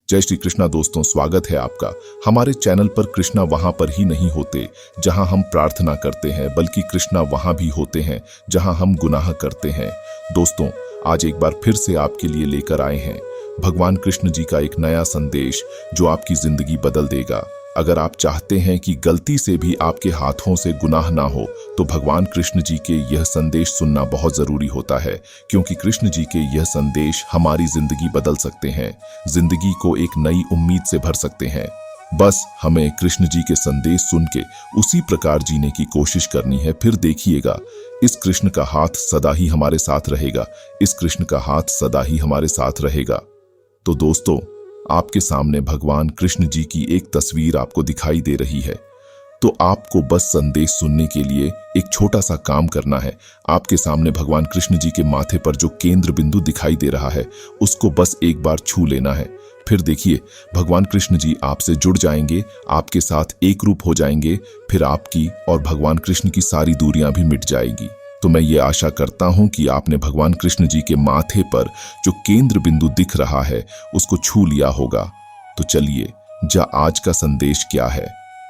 जय श्री कृष्णा दोस्तों, स्वागत है आपका हमारे चैनल पर। कृष्णा वहां पर ही नहीं होते जहां हम प्रार्थना करते हैं, बल्कि कृष्णा वहां भी होते हैं जहां हम गुनाह करते हैं। दोस्तों, आज एक बार फिर से आपके लिए लेकर आए हैं भगवान कृष्ण जी का एक नया संदेश जो आपकी जिंदगी बदल देगा। अगर आप चाहते हैं कि गलती से भी आपके हाथों से गुनाह ना हो, तो भगवान कृष्ण जी के यह संदेश सुनना बहुत जरूरी होता है, क्योंकि कृष्ण जी के यह संदेश हमारी जिंदगी बदल सकते हैं, जिंदगी को एक नई उम्मीद से भर सकते हैं। बस हमें कृष्ण जी के संदेश सुन के उसी प्रकार जीने की कोशिश करनी है। फिर देखिएगा, इस कृष्ण का हाथ सदा ही हमारे साथ रहेगा, इस कृष्ण का हाथ सदा ही हमारे साथ रहेगा। तो दोस्तों, आपके सामने भगवान कृष्ण जी की एक तस्वीर आपको दिखाई दे रही है। तो आपको बस संदेश सुनने के लिए एक छोटा सा काम करना है। आपके सामने भगवान कृष्ण जी के माथे पर जो केंद्र बिंदु दिखाई दे रहा है, उसको बस एक बार छू लेना है। फिर देखिए, भगवान कृष्ण जी आपसे जुड़ जाएंगे, आपके साथ एक रूप हो जाएंगे। फिर आपकी और भगवान कृष्ण की सारी दूरियां भी मिट जाएगी। तो मैं ये आशा करता हूं कि आपने भगवान कृष्ण जी के माथे पर जो केंद्र बिंदु दिख रहा है, उसको छू लिया होगा। तो चलिए, आज का संदेश क्या है।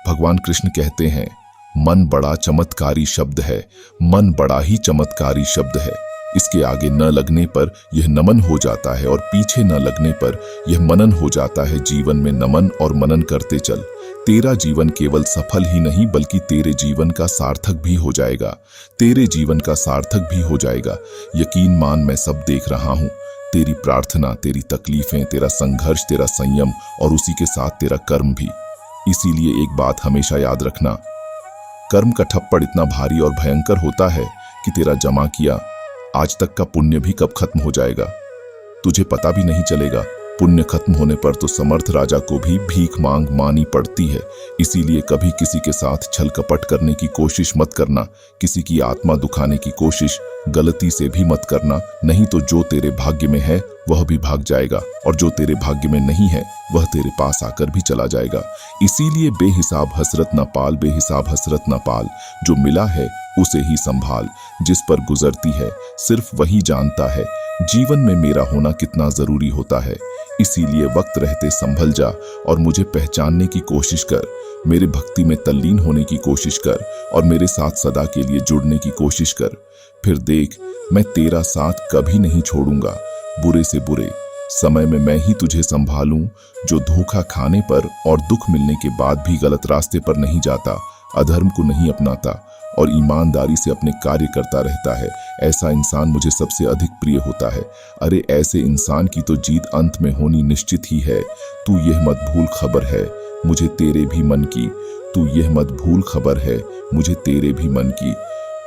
भगवान कृष्ण कहते हैं, मन बड़ा चमत्कारी शब्द है, मन बड़ा ही चमत्कारी शब्द है। इसके आगे न लगने पर यह नमन हो जाता है, और पीछे न लगने पर यह मनन हो जाता है। जीवन में नमन और मनन करते चल, तेरा जीवन केवल सफल ही नहीं बल्कि तेरे जीवन का सार्थक भी हो जाएगा, तेरे जीवन का सार्थक भी हो जाएगा। यकीन मान, मैं सब देख रहा हूं, तेरी प्रार्थना, तेरी तकलीफें, तेरा संघर्ष, तेरा संयम और उसी के साथ तेरा कर्म भी। इसीलिए एक बात हमेशा याद रखना, कर्म का ठप्पड़ इतना भारी और भयंकर होता है कि तेरा जमा किया आज तक का पुण्य भी कब खत्म हो जाएगा, तुझे पता भी नहीं चलेगा। पुण्य खत्म होने पर तो समर्थ राजा को भी भीख मांग मानी पड़ती है। इसीलिए कभी किसी के साथ छल कपट करने की कोशिश मत करना, किसी की आत्मा दुखाने की कोशिश गलती से भी मत करना, नहीं तो जो तेरे भाग्य में है वह भी भाग जाएगा, और जो तेरे भाग्य में नहीं है वह तेरे पास आकर भी चला जाएगा। इसीलिए बेहिसाब हसरत न पाल, बेहिसाब हसरत न पाल। जो मिला है उसे ही संभाल, जिस पर गुजरती है सिर्फ वही जानता है जीवन में मेरा होना कितना जरूरी होता है। इसीलिए वक्त रहते संभल जा और मुझे पहचानने की कोशिश कर, मेरे भक्ति में तल्लीन होने की कोशिश कर और मेरे साथ सदा के लिए जुड़ने की कोशिश कर। फिर देख, मैं तेरा साथ कभी नहीं छोड़ूंगा। बुरे से बुरे समय में मैं ही तुझे संभालूं, जो धोखा खाने पर और दुख मिलने के बाद भी गलत रास्ते पर नहीं जाता, अधर्म को नहीं अपनाता और ईमानदारी से अपने कार्य करता रहता है। ऐसा इंसान मुझे सबसे अधिक प्रिय होता है। अरे, ऐसे इंसान की तो जीत अंत में होनी निश्चित ही है। तू यह मत भूल, खबर है मुझे तेरे भी मन की। तू यह मत भूल, खबर है मुझे तेरे भी मन की।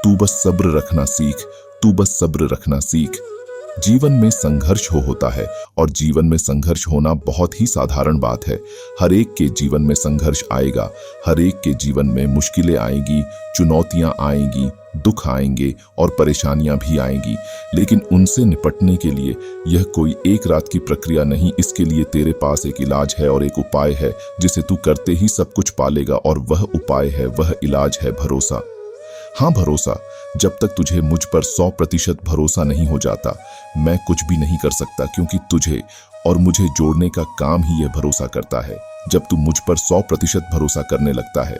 तू बस सब्र रखना सीख, तू बस सब्र रखना सीख। जीवन में संघर्ष होता है, और जीवन में संघर्ष होना बहुत ही साधारण बात है। हर एक के जीवन में संघर्ष आएगा, हर एक के जीवन में मुश्किलें आएंगी, चुनौतियां आएंगी, दुख आएंगे और परेशानियां भी आएंगी। लेकिन उनसे निपटने के लिए यह कोई एक रात की प्रक्रिया नहीं। इसके लिए तेरे पास एक इलाज है और एक उपाय है, जिसे तू करते ही सब कुछ पालेगा। और वह उपाय है, वह इलाज है भरोसा। हाँ, भरोसा। जब तक तुझे मुझ पर 100% भरोसा नहीं हो जाता, मैं कुछ भी नहीं कर सकता, क्योंकि तुझे और मुझे जोड़ने का काम ही यह भरोसा करता है। जब तू मुझ पर 100% भरोसा करने लगता है,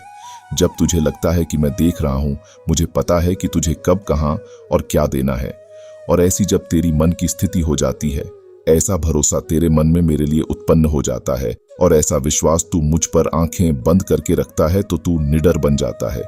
जब तुझे लगता है कि मैं देख रहा हूं, मुझे पता है कि तुझे कब, कहां और क्या देना है, और ऐसी जब तेरी मन की स्थिति हो जाती है, ऐसा भरोसा तेरे मन में मेरे लिए उत्पन्न हो जाता है, और ऐसा विश्वास तू मुझ पर आंखें बंद करके रखता है, तो तू निडर बन जाता है।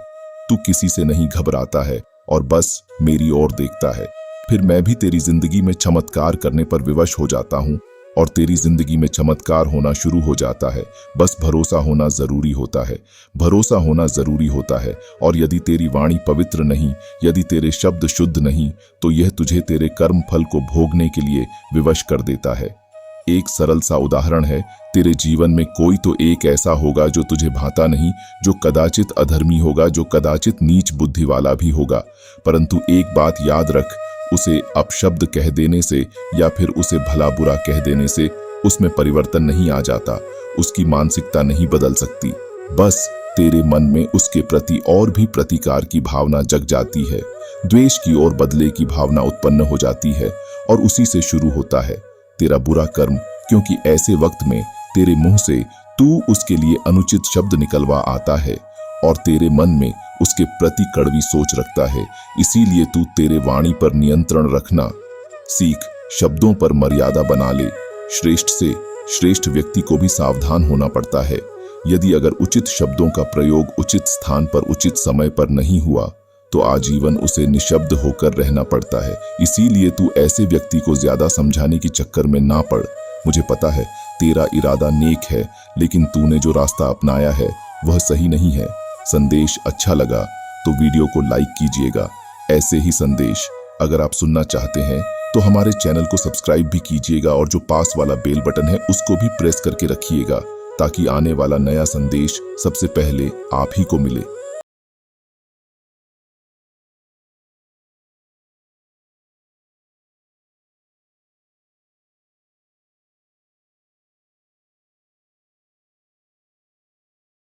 तू किसी से नहीं घबराता है और बस मेरी ओर देखता है। फिर मैं भी तेरी जिंदगी में चमत्कार करने पर विवश हो जाता हूं, और तेरी जिंदगी में चमत्कार होना शुरू हो जाता है। बस भरोसा होना जरूरी होता है, भरोसा होना जरूरी होता है। और यदि तेरी वाणी पवित्र नहीं, यदि तेरे शब्द शुद्ध नहीं, तो यह तुझे तेरे कर्म फल को भोगने के लिए विवश कर देता है। एक सरल सा उदाहरण है, तेरे जीवन में कोई तो एक ऐसा होगा जो तुझे भाता नहीं, जो कदाचित अधर्मी होगा, जो कदाचित नीच बुद्धि वाला भी होगा। परंतु एक बात याद रख, उसे अपशब्द कह देने से या फिर उसे भला बुरा कह देने से उसमें परिवर्तन नहीं आ जाता, उसकी मानसिकता नहीं बदल सकती। बस तेरे मन में उसके प्रति और भी प्रतिकार की भावना जग जाती है, द्वेष की और बदले की भावना उत्पन्न हो जाती है, और उसी से शुरू होता है तेरा बुरा कर्म। क्योंकि ऐसे वक्त में तेरे मुंह से तू उसके लिए अनुचित शब्द निकलवा आता है और तेरे मन में उसके प्रति कड़वी सोच रखता है। इसीलिए तू तेरे वाणी पर नियंत्रण रखना सीख, शब्दों पर मर्यादा बना ले। श्रेष्ठ से श्रेष्ठ व्यक्ति को भी सावधान होना पड़ता है। यदि अगर उचित शब्दों का प्रयोग उचित स्थान पर उचित समय पर नहीं हुआ तो आजीवन उसे निशब्द होकर रहना पड़ता है। इसीलिए तू ऐसे व्यक्ति को ज्यादा समझाने के चक्कर में ना पड़। मुझे पता है तेरा इरादा नेक है, लेकिन तूने जो रास्ता अपनाया है वह सही नहीं है। संदेश अच्छा लगा तो वीडियो को लाइक कीजिएगा। ऐसे ही संदेश अगर आप सुनना चाहते हैं तो हमारे चैनल को सब्सक्राइब भी कीजिएगा और जो पास वाला बेल बटन है उसको भी प्रेस करके रखिएगा ताकि आने वाला नया संदेश सबसे पहले आप ही को मिले।